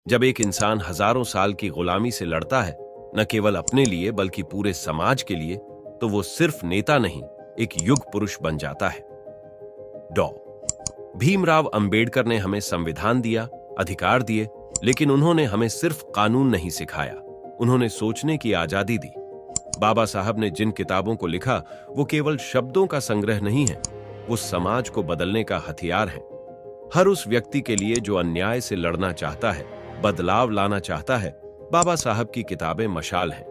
जब एक इंसान हजारों साल की गुलामी से लड़ता है, न केवल अपने लिए बल्कि पूरे समाज के लिए, तो वो सिर्फ नेता नहीं, एक युग पुरुष बन जाता है। डॉ भीमराव अंबेडकर ने हमें संविधान दिया, अधिकार दिए, लेकिन उन्होंने हमें सिर्फ कानून नहीं सिखाया, उन्होंने सोचने की आजादी दी। बाबा साहब ने जिन किताबों को लिखा, वो केवल शब्दों का संग्रह नहीं है, वो समाज को बदलने का हथियार है। हर उस व्यक्ति के लिए जो अन्याय से लड़ना चाहता है, बदलाव लाना चाहता है, बाबा साहब की किताबें मशाल हैं।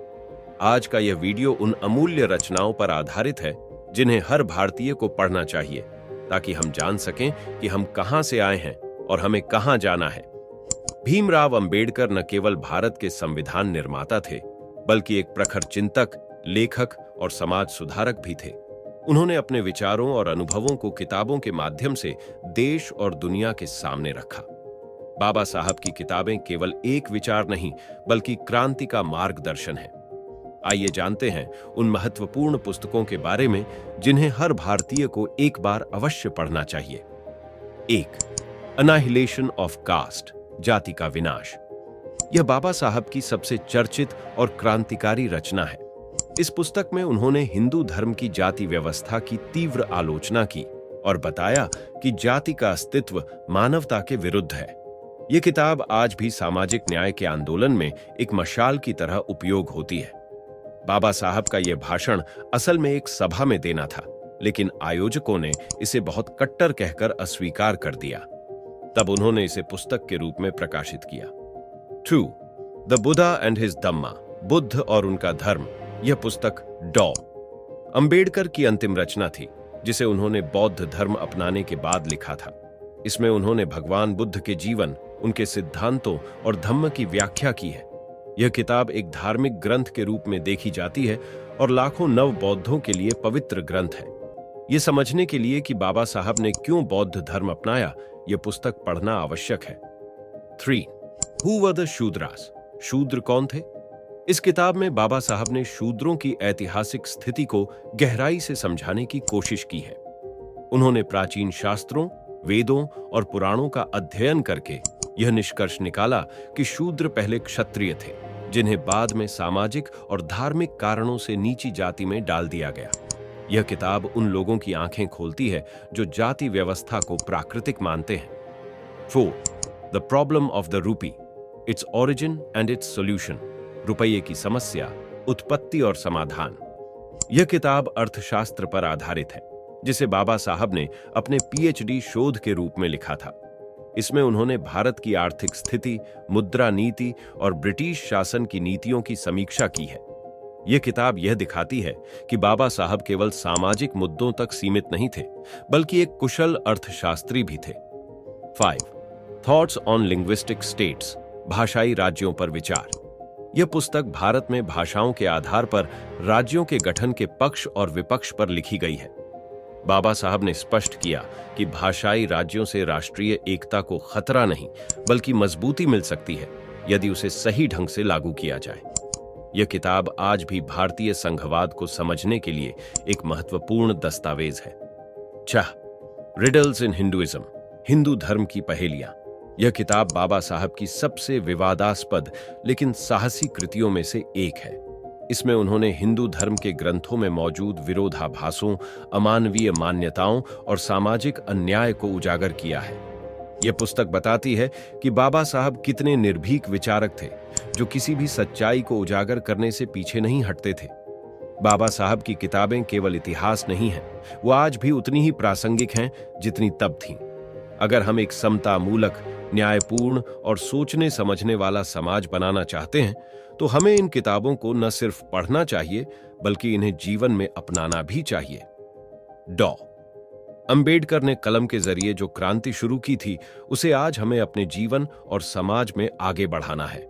आज का यह वीडियो उन अमूल्य रचनाओं पर आधारित है जिन्हें हर भारतीय को पढ़ना चाहिए, ताकि हम जान सकें कि हम कहां से आए हैं और हमें कहां जाना है। भीमराव अंबेडकर न केवल भारत के संविधान निर्माता थे, बल्कि एक प्रखर चिंतक, लेखक और समाज सुधारक भी थे। उन्होंने अपने विचारों और अनुभवों को किताबों के माध्यम से देश और दुनिया के सामने रखा। बाबा साहब की किताबें केवल एक विचार नहीं, बल्कि क्रांति का मार्गदर्शन है। आइए जानते हैं उन महत्वपूर्ण पुस्तकों के बारे में जिन्हें हर भारतीय को एक बार अवश्य पढ़ना चाहिए। 1. अनाहिलेशन ऑफ कास्ट, जाति का विनाश। यह बाबा साहब की सबसे चर्चित और क्रांतिकारी रचना है। इस पुस्तक में उन्होंने हिंदू धर्म की जाति व्यवस्था की तीव्र आलोचना की और बताया कि जाति का अस्तित्व मानवता के विरुद्ध है। यह किताब आज भी सामाजिक न्याय के आंदोलन में एक मशाल की तरह उपयोग होती है। बाबा साहब का यह भाषण असल में एक सभा में देना था, लेकिन आयोजकों ने इसे बहुत कट्टर कहकर अस्वीकार कर दिया। तब उन्होंने इसे पुस्तक के रूप में प्रकाशित किया। 2. द बुद्धा एंड हिज धम्मा, बुद्ध और उनका धर्म। यह पुस्तक डॉ अंबेडकर की अंतिम रचना थी, जिसे उन्होंने बौद्ध धर्म अपनाने के बाद लिखा था। इसमें उन्होंने भगवान बुद्ध के जीवन, उनके सिद्धांतों और धम्म की व्याख्या की है। यह किताब एक धार्मिक ग्रंथ के रूप में देखी जाती है और लाखों नव बौद्धों के लिए पवित्र ग्रंथ है। यह समझने के लिए कि बाबा साहब ने क्यों बौद्ध धर्म अपनाया, यह पुस्तक पढ़ना आवश्यक है। 3. हु वर द शूद्रास, शूद्र कौन थे? इस किताब में बाबा साहब ने शूद्रों की ऐतिहासिक स्थिति को गहराई से समझाने की कोशिश की है। उन्होंने प्राचीन शास्त्रों, वेदों और पुराणों का अध्ययन करके यह निष्कर्ष निकाला कि शूद्र पहले क्षत्रिय थे, जिन्हें बाद में सामाजिक और धार्मिक कारणों से नीची जाति में डाल दिया गया। यह किताब उन लोगों की आंखें खोलती है जो जाति व्यवस्था को प्राकृतिक मानते हैं। 4. The problem of the rupee, its origin and it's solution, रुपये की समस्या, उत्पत्ति और समाधान। यह किताब अर्थशास्त्र पर आधारित है, जिसे बाबा साहब ने अपने पीएचडी शोध के रूप में लिखा था। इसमें उन्होंने भारत की आर्थिक स्थिति, मुद्रा नीति और ब्रिटिश शासन की नीतियों की समीक्षा की है। यह किताब यह दिखाती है कि बाबा साहब केवल सामाजिक मुद्दों तक सीमित नहीं थे, बल्कि एक कुशल अर्थशास्त्री भी थे। 5. थॉट्स ऑन लिंग्विस्टिक स्टेट्स, भाषाई राज्यों पर विचार। यह पुस्तक भारत में भाषाओं के आधार पर राज्यों के गठन के पक्ष और विपक्ष पर लिखी गई है। बाबा साहब ने स्पष्ट किया कि भाषाई राज्यों से राष्ट्रीय एकता को खतरा नहीं, बल्कि मजबूती मिल सकती है यदि उसे सही ढंग से लागू किया जाए। यह किताब आज भी भारतीय संघवाद को समझने के लिए एक महत्वपूर्ण दस्तावेज है। 4. रिडल्स इन हिंदुइज्म, हिंदू धर्म की पहेलियां। यह किताब बाबा साहब की सबसे विवादास्पद लेकिन साहसी कृतियों में से एक है। इसमें उन्होंने हिंदू धर्म के ग्रंथों में मौजूद विरोधाभासों, अमानवीय मान्यताओं और सामाजिक अन्याय को उजागर किया है। यह पुस्तक बताती है कि बाबा साहब कितने निर्भीक विचारक थे, जो किसी भी सच्चाई को उजागर करने से पीछे नहीं हटते थे। बाबा साहब की किताबें केवल इतिहास नहीं हैं, वो आज भी उतनी ही प्रासंगिक हैं जितनी तब थीं। अगर हम एक समता मूलक, न्यायपूर्ण और सोचने समझने वाला समाज बनाना चाहते हैं, तो हमें इन किताबों को न सिर्फ पढ़ना चाहिए, बल्कि इन्हें जीवन में अपनाना भी चाहिए। डॉ अंबेडकर ने कलम के जरिए जो क्रांति शुरू की थी, उसे आज हमें अपने जीवन और समाज में आगे बढ़ाना है।